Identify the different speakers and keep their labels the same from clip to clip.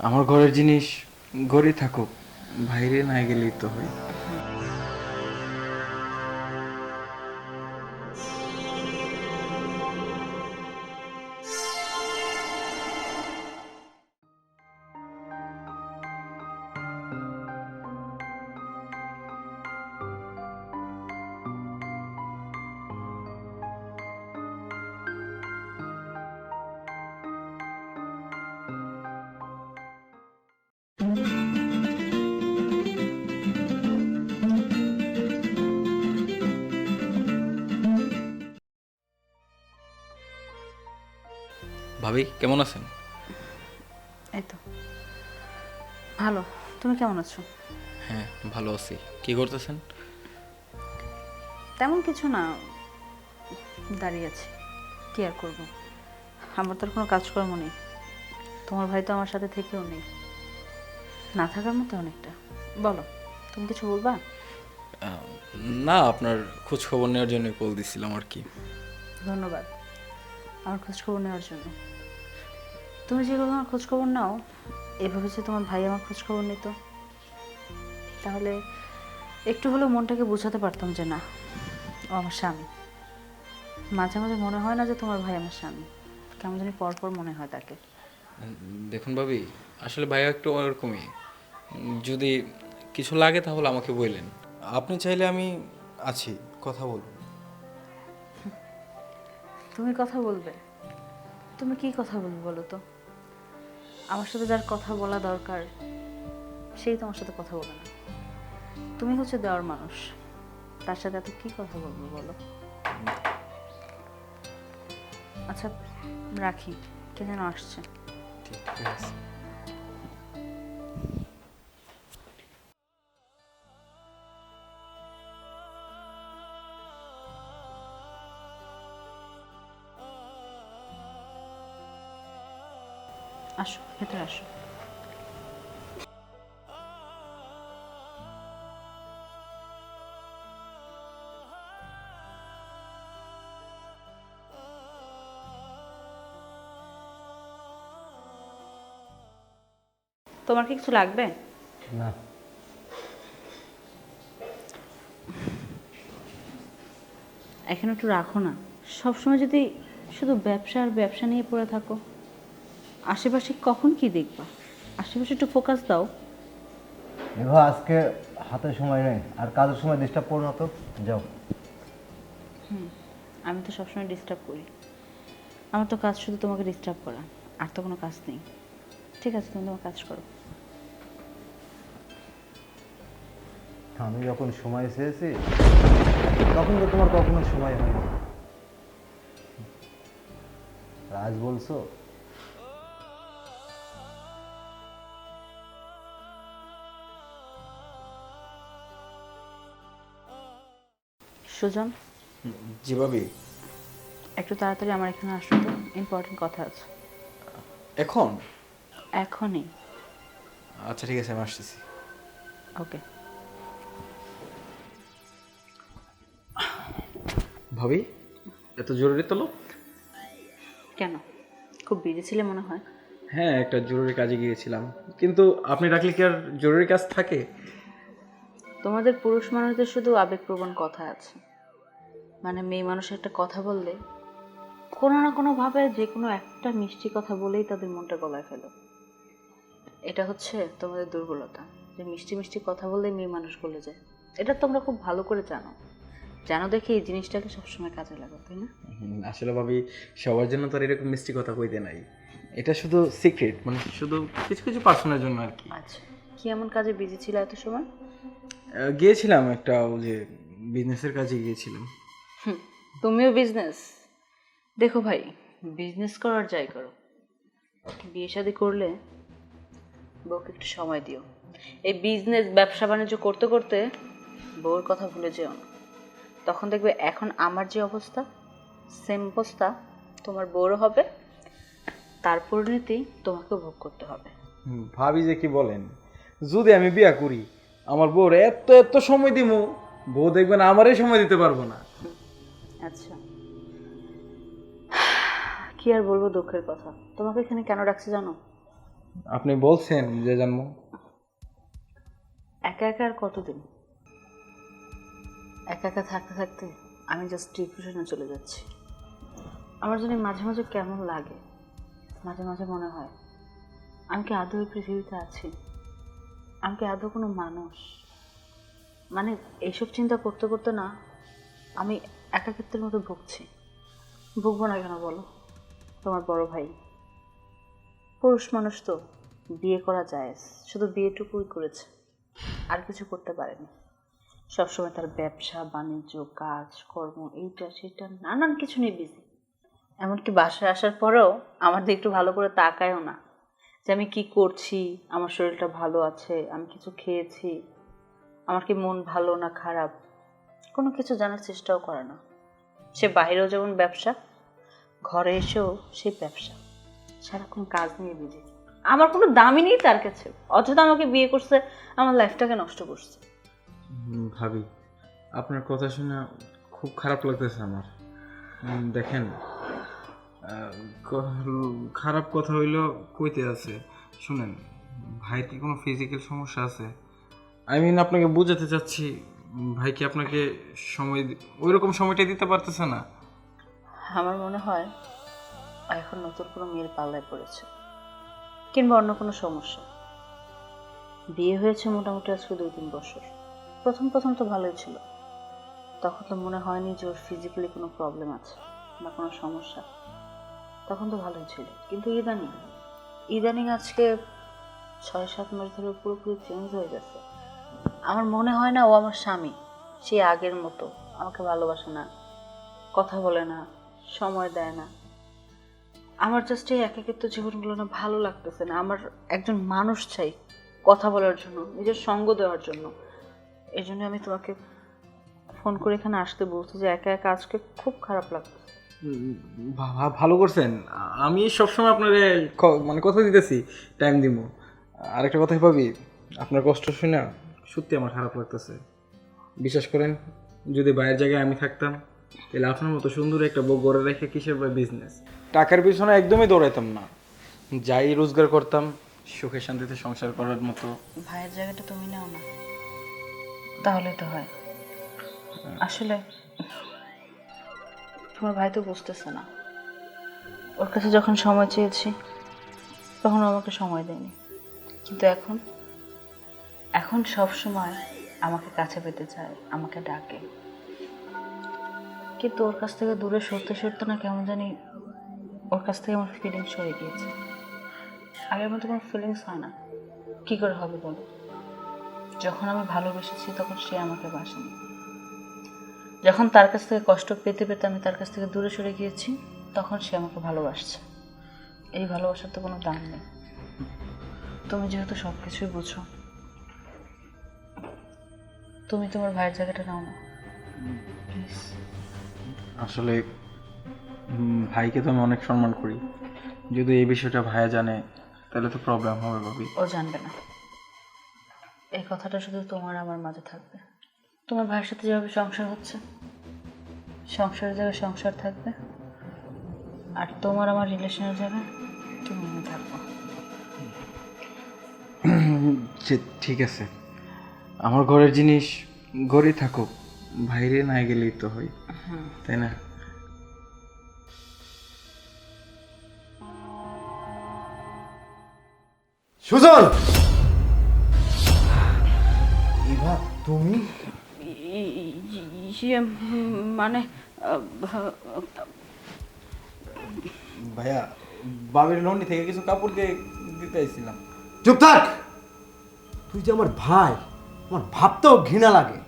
Speaker 1: আমার ঘরের জিনিস ঘরেই থাকুক, বাইরে না গেলেই তো হয়। ভাবি কেমন আছেন?
Speaker 2: এই তো ভালো। তুমি কেমন আছো?
Speaker 1: হ্যাঁ, ভালো আছি। কি করতেছেন?
Speaker 2: তেমন কিছু না, দাঁড়িয়ে আছি। কি আর করব, আমার তো আর কোনো কাজকর্ম নেই। তোমার ভাই তো আমার সাথে থেকেও নেই, না থাকার মতো অনেকটা। বলো, তুমি কিছু বলবা?
Speaker 1: আহ, না, আপনার খোঁজ খবর নেওয়ার জন্য কল দিছিলাম আর কি।
Speaker 2: ধন্যবাদ আমার খোঁজ খবর নেওয়ার জন্য। তুমি যেভাবে আমার খোঁজ খবর নাও, এভাবে যে তোমার ভাই আমার খোঁজ খবর নিত, তাহলে একটু হলেও মনটাকে বোঝাতে পারতাম যে না, ও আমার স্বামী। মাঝে মাঝে মনে হয় না যে তোমার ভাই আমার স্বামী, কেমন জানি পরপর মনে হয় তাকে।
Speaker 1: দেখুন ভাবি, আসলে ভাইয়া একটু ওরকমই। যদি কিছু লাগে তাহলে আমাকে বললেন। আপনি চাইলে আমি আছি, কথা বলুন।
Speaker 2: তুমি কথা বলবে? তুমি কি কথা বলবে বলো তো? আমার সাথে যার কথা বলা দরকার, সেই তোমার সাথে কথা বলে না। তুমি হচ্ছে দেওয়ার মানুষ, তার সাথে এত কি কথা বলবো বলো? আচ্ছা, রাখি, কে যেন আসছে।
Speaker 1: ঠিক আছে।
Speaker 2: আসো, ভেতরে আসো। তোমার কি কিছু লাগবে?
Speaker 3: না।
Speaker 2: এখানে একটু রাখো না। সবসময় যদি শুধু ব্যবসা আর ব্যবসা নিয়ে পড়ে থাকো, আশেপাশে কখন কি দেখবা? আশেপাশে একটু ফোকাস দাও।
Speaker 3: দেখো, আজকে হাতে সময় নেই, আর কাজের সময় ডিস্টার্ব করো না তো। যাও।
Speaker 2: আমি তো সবসময় ডিস্টার্ব করি, আমার তো কাজ শুধু তোমাকে ডিস্টার্ব করা, আর তো কোনো কাজ নেই। ঠিক আছে, তুমি তোমার কাজ করো।
Speaker 3: আমি যখন সময় চেয়েছি তখন তো তোমার কখনো সময় হয়নি। আজ বলছো?
Speaker 2: সুজন,
Speaker 1: জি ভাবি।
Speaker 2: একটু তাড়াতাড়ি আমার এখানে আসো তো, ইম্পর্টেন্ট কথা আছে।
Speaker 1: এখন?
Speaker 2: এখনই।
Speaker 1: আচ্ছা ঠিক আছে, আমি আসতেছি।
Speaker 2: ওকে।
Speaker 1: ভাবি, এত জরুরি তলব?
Speaker 2: কেন, খুব বিজি ছিলে মনে হয়।
Speaker 1: হ্যাঁ, একটা জরুরি কাজে গিয়েছিলাম, কিন্তু আপনি ডাকলে কি আর জরুরি কাজ থাকে?
Speaker 2: তোমাদের পুরুষ মানুষদের শুধু আবেগপ্রবণ কথা আছে, মানে মেয়ে মানুষ একটা কথা বললে কোনো না কোনো ভাবে যে কোনো একটা মিষ্টি কথা বলেই তাদের মনটা গলায় ফেলো। এটা হচ্ছে তোমাদের দুর্বলতা, যে মিষ্টি মিষ্টি কথা বললেই মেয়ে মানুষ গলে যায়। এটা তোমরা খুব ভালো করে জানো, জানো দেখে এই জিনিসটাকে সবসময় কাজে লাগো, তাই না?
Speaker 1: আসলে ভাবি, সবার জন্য তো আর এরকম মিষ্টি কথা কইতে নাই। এটা শুধু সিক্রেট, মানে শুধু কিছু কিছু পার্সনের জন্য আর কি।
Speaker 2: আচ্ছা, কি এমন কাজে বিজি ছিল এত সময়?
Speaker 1: গিয়েছিলাম একটা ওই যে বিজনেসের কাজে গিয়েছিলাম।
Speaker 2: তুমিও বিজনেস? দেখো ভাই, বিজনেস করার যাই করো, বিয়ে শাদী করলে বউকে একটু সময় দিও। এই বিজনেস ব্যবসা বাণিজ্য করতে করতে বউর কথা ভুলে যেও না। তখন দেখবে এখন আমার যে অবস্থা, সেম অবস্থা তোমার বউরও হবে, তার পরিণতি তোমাকেও ভোগ করতে হবে।
Speaker 1: ভাবি যে কি বলেন, যদি আমি বিয়া করি, আমার বউর এত এত সময় দিমু, বউ দেখবেন আমারই সময় দিতে পারবো না।
Speaker 2: আচ্ছা, কি আর বলবো দুঃখের কথা। তোমাকে এখানে কেন রাখছি জানো?
Speaker 1: আপনি বলছেন যে জানবো।
Speaker 2: একা একা আর কতদিন? একা একা থাকতে থাকতে আমি জাস্ট ডিপ্রেশনে চলে যাচ্ছি। আমার জানি মাঝে মাঝে কেমন লাগে, মাঝে মাঝে মনে হয় আমি কি আদৌ এই পৃথিবীতে আছি? আমি কি আদৌ কোনো মানুষ? মানে এইসব চিন্তা করতে করতে না আমি একাকিত্বের মতো ভুগছি। ভুগবো না কেন বলো? তোমার বড় ভাই পুরুষ মানুষ তো, বিয়ে করা যায়, শুধু বিয়েটুকুই করেছে, আর কিছু করতে পারেনি। সবসময় তার ব্যবসা বাণিজ্য কাজ কর্ম এইটা সেটা নানান কিছু নিয়ে বিজি। এমনকি বাসায় আসার পরেও আমার দিকে একটু ভালো করে তাকায়ও না যে আমি কি করছি, আমার শরীরটা ভালো আছে, আমি কিছু খেয়েছি, আমার কি মন ভালো না খারাপ, কোনো কিছু জানার চেষ্টাও করে না। সে বাইরেও যেমন ব্যবসা, ঘরে এসেও সেই ব্যবসা, সারাক্ষণ কাজ নিয়ে বিজি। আমার কোনো দামই নেই তার কাছে, অথচ আমাকে বিয়ে করছে, আমার লাইফটাকে নষ্ট করছে।
Speaker 1: ভাবি, আপনার কথা শুনে খুব খারাপ লাগতেছে আমার। দেখেন, খারাপ কথা হইলো কইতে আছে। শুনেন, ভাই কি কোনো ফিজিক্যাল সমস্যা আছে? আই মিন আপনাকে বোঝাতে চাচ্ছি, ভাই কি আপনাকে সময় ওই রকম সময়টা দিতে পারতেছে না?
Speaker 2: আমার মনে হয় এখন নতুন কোনো মেয়ের পাল্লায় পড়েছে, কিংবা অন্য কোনো সমস্যা। বিয়ে হয়েছে মোটামুটি আজকে 2-3 বছর। প্রথম প্রথম তো ভালোই ছিল, তখন তো মনে হয়নি যে ওর ফিজিক্যালি কোনো প্রবলেম আছে বা কোনো সমস্যা, তখন তো ভালোই ছিল। কিন্তু ইদানিং ইদানিং আজকে 6-7 মাস ধরে পুরোপুরি চেঞ্জ হয়ে গেছে। আমার মনে হয় না ও আমার স্বামী, সে আগের মতো আমাকে ভালোবাসে না, কথা বলে না, সময় দেয় না। আমার জাস্ট এই একাকিত্ব জীবনগুলো না ভালো লাগতেছে না। আমার একজন মানুষ চাই কথা বলার জন্য, নিজের সঙ্গ দেওয়ার জন্য। এই জন্য আমি তোমাকে ফোন করে এখানে আসতে বলছি যে একা একা আজকে খুব খারাপ লাগতেছে।
Speaker 1: ভালো করছেন। আমি সবসময় আপনারে মানে কথা দিতেছি, টাইম দিব। আরেকটা কথা ভাবি, আপনার কষ্ট শুনে সত্যি আমার খারাপ লাগতেছে। বিশ্বাস করেন, যদি বাইরের জায়গায় আমি থাকতাম, তাহলে আপনার মতো সুন্দর একটা বউ গড়ে রেখে কিসের বা বিজনেস, টাকার পিছনে একদমই দৌড়াইতাম না। যাই রোজগার করতাম সুখে শান্তিতে সংসার করার মতো।
Speaker 2: ভাইয়ের জায়গাটা তুমি নাও না, তাহলে তো হয়। আসলে তোমার ভাই তো বুঝতেছে না। ওর কাছে যখন সময় চেয়েছি তখন ও আমাকে সময় দেয়নি, কিন্তু এখন এখন সব সময় আমাকে কাছে পেতে চায়, আমাকে ডাকে। কিন্তু ওর কাছ থেকে দূরে সরতে সরতে না কেমন জানি ওর কাছ থেকে আমার ফিলিংস সরে গিয়েছে। আগের মতো কোনো ফিলিংস হয় না। কি করে হবে বলো? যখন আমি ভালোবেসেছি তখন সে আমাকে বাসেনি। যখন তার কাছ থেকে কষ্ট পেতে পেতে আমি তার কাছ থেকে দূরে সরে গিয়েছি, তখন সে আমাকে ভালোবাসছে। এই ভালোবাসার তো কোনো দাম নেই। তুমি যেহেতু সব কিছুই বুঝো, তুমি তোমার ভাইয়ের জায়গাটা নাও না প্লিজ।
Speaker 1: আসলে ভাইকে তো আমি অনেক সম্মান করি। যদি এই বিষয়টা ভাইয়া জানে তাহলে তো প্রবলেম হবে ভাবি।
Speaker 2: ও জানবে না। এই কথাটা শুধু তোমার আমার মাঝে থাকবে। তোমার ভাইয়ের সাথে যেভাবে সংসার হচ্ছে, সংসারের জায়গায় সংসার থাকবে, আর তোমার আমার রিলেশনের জায়গায় তুমি আমি থাকবো।
Speaker 1: ঠিক আছে, আমার ঘরের জিনিস ঘরেই থাকুক, বাইরে না গেলেই তো হয়, তাই না?
Speaker 3: সুজন, ইভা তুমি?
Speaker 2: মানে
Speaker 1: ভাইয়া, বাবির লন্ডি থেকে কিছু কাপড় দিয়ে দিতে আইছিলাম।
Speaker 3: চুপ থাক! তুই যে আমার ভাই, আমার ভাবতেও ঘৃণা লাগে।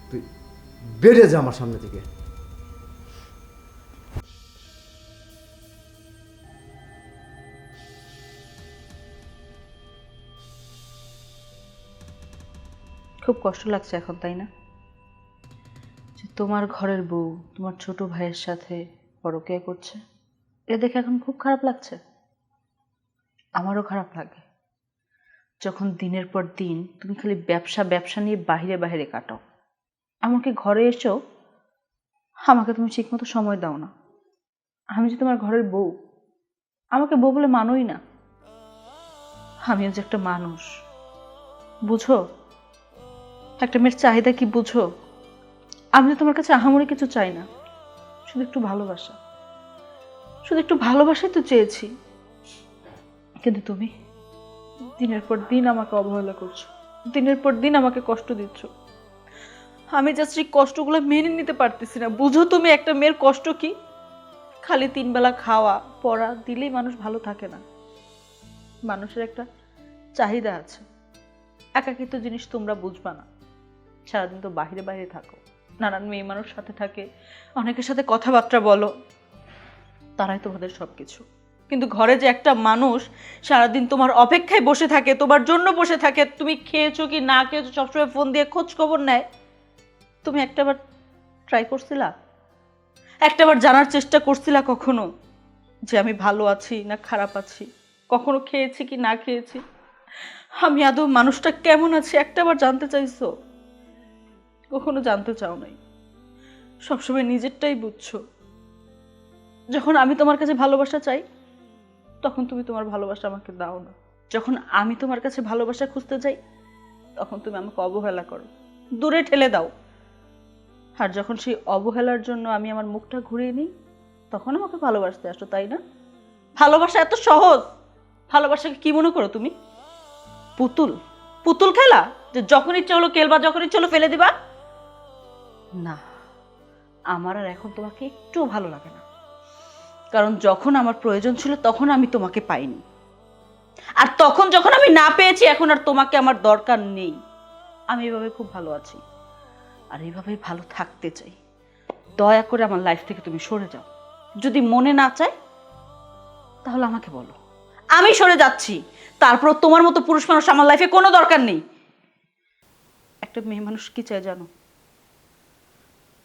Speaker 3: তুই বেড়ে যা আমার সামনে থেকে।
Speaker 2: খুব কষ্ট লাগছে এখন, তাই না? যে তোমার ঘরের বউ তোমার ছোট ভাইয়ের সাথে পরকীয়া করছে, এটা দেখে এখন খুব খারাপ লাগছে। আমারও খারাপ লাগে যখন দিনের পর দিন তুমি খালি ব্যবসা ব্যবসা নিয়ে বাহিরে বাহিরে কাটাও। এমনকি ঘরে এসেও আমাকে তুমি ঠিকমতো সময় দাও না। আমি যে তোমার ঘরের বউ, আমাকে বউ বলে মানোই না। আমিও যে একটা মানুষ, বুঝো? একটা মেয়ের চাহিদা কি বুঝো? আমি তো তোমার কাছে আহামরি কিছু চাই না, শুধু একটু ভালোবাসা, শুধু একটু ভালোবাসাই তো চেয়েছি। কিন্তু তুমি দিনের পর দিন আমাকে অবহেলা করছো, দিনের পর দিন আমাকে কষ্ট দিচ্ছ। আমি জাস্ট এই কষ্টগুলো মেনে নিতে পারতেছি না। বুঝো তুমি একটা মেয়ের কষ্ট কি? খালি 3 বেলা খাওয়া পড়া দিলেই মানুষ ভালো থাকে না। মানুষের একটা চাহিদা আছে। একাকিত্ব জিনিস তোমরা বুঝবা না। সারাদিন তো বাইরে বাইরে থাকো, নানান মেয়ে মানুষ সাথে থাকে, অনেকের সাথে কথাবার্তা বলো, তারাই তোমাদের সবকিছু। কিন্তু ঘরে যে একটা মানুষ সারাদিন তোমার অপেক্ষায় বসে থাকে, তোমার জন্য বসে থাকে, তুমি খেয়েছো কি না খেয়েছো সবসময় ফোন দিয়ে খোঁজ খবর নেয়, তুমি একটাবার ট্রাই করছিলা? একটাবার জানার চেষ্টা করছিলা কখনো যে আমি ভালো আছি না খারাপ আছি, কখনো খেয়েছি কি না খেয়েছি, আমি আদৌ মানুষটা কেমন আছে একটাবার জানতে চাইছো? কখনো জানতে চাও নাই। সবসময় নিজেরটাই বুঝছো। যখন আমি তোমার কাছে ভালোবাসা চাই, তখন তুমি তোমার ভালোবাসা আমাকে দাও না। যখন আমি তোমার কাছে ভালোবাসা খুঁজতে যাই, তখন তুমি আমাকে অবহেলা করো, দূরে ঠেলে দাও। আর যখন সেই অবহেলার জন্য আমি আমার মুখটা ঘুরিয়ে নিই, তখন আমাকে ভালোবাসতে আসো, তাই না? ভালোবাসা এত সহজ? ভালোবাসাকে কি মনে করো তুমি? পুতুল? পুতুল খেলা যে যখন ইচ্ছে হলো খেলবা, যখন ইচ্ছে হলো ফেলে দিবা? না, আমার আর এখন তোমাকে একটুও ভালো লাগে না। কারণ যখন আমার প্রয়োজন ছিল তখন আমি তোমাকে পাইনি, আর তখন যখন আমি না পেয়েছি এখন আর তোমাকে আমার দরকার নেই। আমি এভাবে খুব ভালো আছি, আর এইভাবেই ভালো থাকতে চাই। দয়া করে আমার লাইফ থেকে তুমি সরে যাও। যদি মনে না চায় তাহলে আমাকে বলো, আমি সরে যাচ্ছি। তারপর তোমার মতো পুরুষ মানুষ আমার লাইফে কোনো দরকার নেই। একটা মেয়ে মানুষ কি চায় জানো?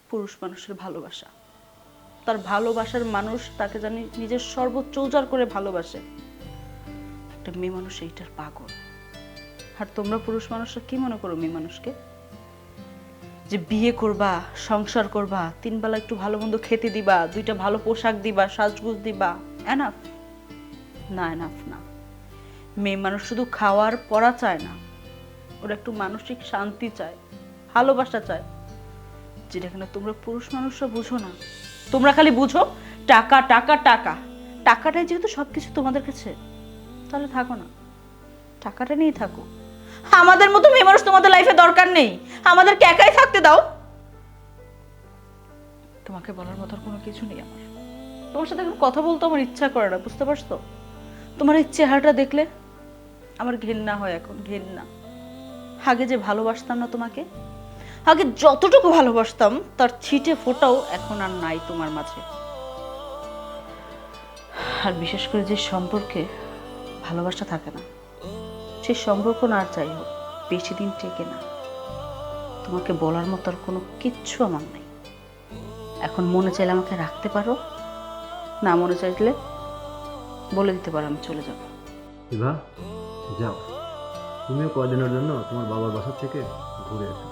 Speaker 2: পুরুষ মানুষের ভালোবাসা। তার ভালোবাসার মানুষ তাকে জানি নিজের সর্বোচ্চ উজাড় করে ভালোবাসে। একটা মেয়ে মানুষ এইটার পাগল। আর তোমরা পুরুষ মানুষরা কি মনে করো মেয়ে মানুষকে? যে বিয়ে করবা, সংসার করবা, 3 বেলা একটু ভালো মন্দ খেতে দিবা, 2টা ভালো পোশাক দিবা, সাজগুজ দিবা, এনাফ? না, এনাফ না। মেয়ে মানুষ শুধু খাওয়ার পড়া চায় না, ওরা একটু মানসিক শান্তি চায়, ভালোবাসা চায়, যেটা কিনা তোমরা পুরুষ মানুষরা বুঝো না। তোমরা খালি বুঝো টাকা টাকা টাকা। টাকাটাই যেহেতু সবকিছু তোমাদের কাছে, তাহলে থাকো না, টাকাটা নিয়েই থাকো। আমাদের মতো মেয়ে মানুষ তোমাদের লাইফে দরকার নেই, আমাদেরকে একাই থাকতে দাও। তোমাকে বলার মতো কোনো কিছু নেই আমার। তোমার সাথে এখন কথা বলতে আমার ইচ্ছা করে না, বুঝতে পারছো? তোমার এই চেহারাটা দেখলে আমার ঘেন্না হয় এখন, ঘেন্না। আগে যে ভালোবাসতাম না তোমাকে, আগে যতটুকু ভালোবাসতাম তার ছিটে ফোটাও এখন আর নাই তোমার মাঝে। আর বিশেষ করে যে সম্পর্কে ভালোবাসা থাকে না, সেই সম্পর্ক না আর যাই হোক বেশি দিন টেকে না। তোমাকে বলার মতো আর কোনো কিচ্ছু আমার নেই। এখন মনে চাইলে আমাকে রাখতে পারো, না মনে চাইলে বলে দিতে পারো আমি চলে যাব।
Speaker 3: ইভা, যাও, তুমিও কয়দিনের জন্য তোমার বাবার বাসা থেকে ঘুরে এসো,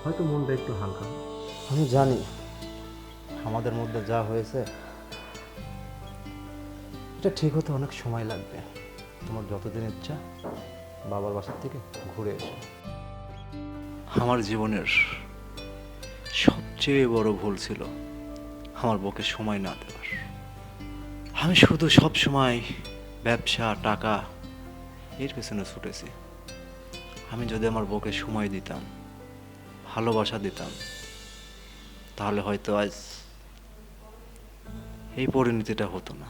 Speaker 3: হয়তো মনটা একটু হালকা হবে। আমি জানি আমাদের মধ্যে যা হয়েছে এটা ঠিক হতে অনেক সময় লাগবে। তোমার যতদিন ইচ্ছা বাবার বাসার থেকে ঘুরে এসো।
Speaker 4: আমার জীবনের সবচেয়ে বড় ভুল ছিল আমার বউকে সময় না দেওয়ার। আমি শুধু সব সময় ব্যবসা টাকা এর পেছনে ছুটেছি। আমি যদি আমার বউকে সময় দিতাম, ভালোবাসা দিতাম, তাহলে হয়তো আজ এই পরিণতিটা হতো না।